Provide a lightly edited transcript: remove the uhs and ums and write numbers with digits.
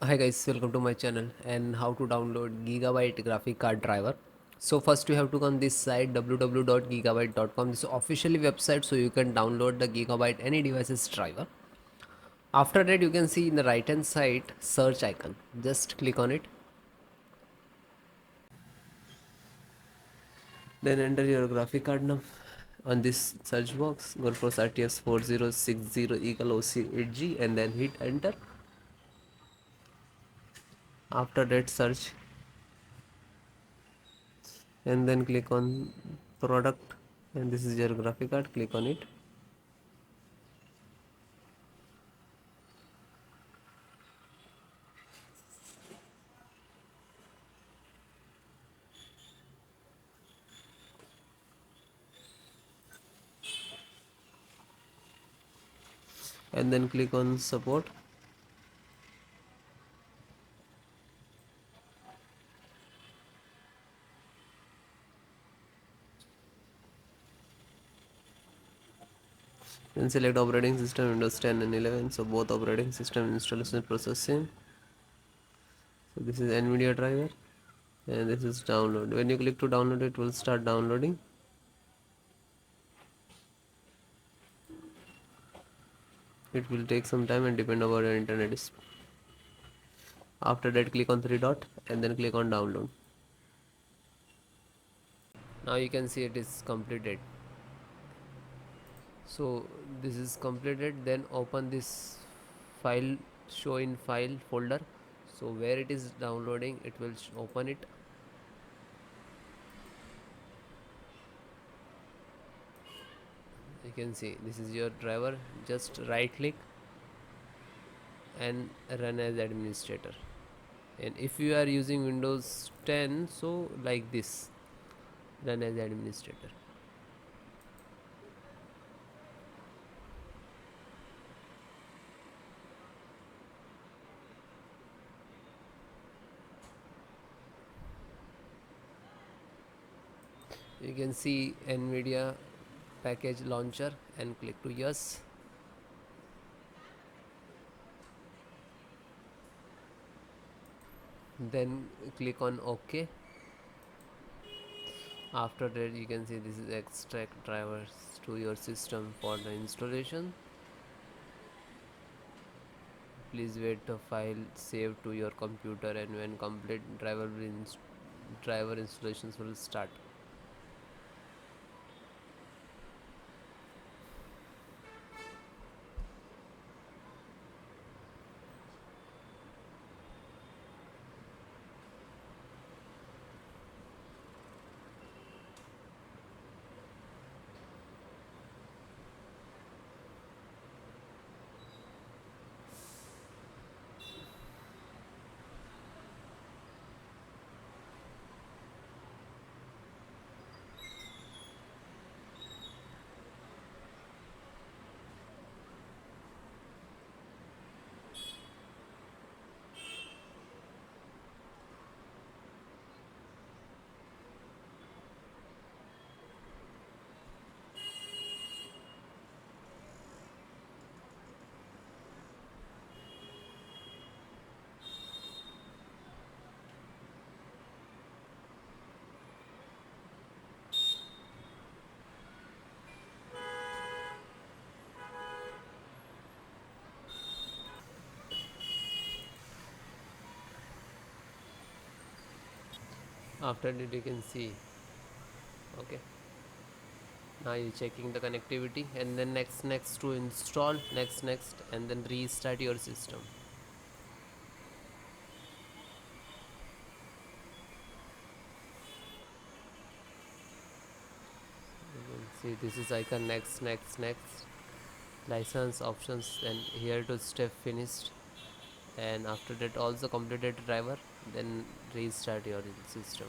Hi guys, welcome to my channel and how to download Gigabyte graphic card driver. So first you have to go on this site www.gigabyte.com. This is officially website, so you can download the Gigabyte any devices driver. After that you can see in the right hand side search icon. Just click on it. Then enter your graphic card number on this search box. Go for RTX 4060 equal OC8G and then hit enter. After that search and then click on product, and this is your graphic card. Click on it. And then click on support. Then select operating system Windows 10 and 11, so both operating system installation process same. So this is NVIDIA driver and this is download. When you click to download, it will start downloading. It will take some time and depend on your internet speed. After that click on three dot and then click on download. Now you can see it is completed. So this is completed. Then open this file, show in file folder. So where it is downloading, it will open it. You can see this is your driver. Just right click and run as administrator. And if you are using Windows 10, so like this, run as administrator. You can see NVIDIA package launcher and click to yes. Then click on OK. After that you can see this is extract drivers to your system for the installation. Please wait the file saved to your computer, and when complete driver installations will start. After that you can see, okay, now you're checking the connectivity, and then next to install, next and then restart your system. You can see this is icon next license options, and here to step finished. And after that also completed driver, then restart your system.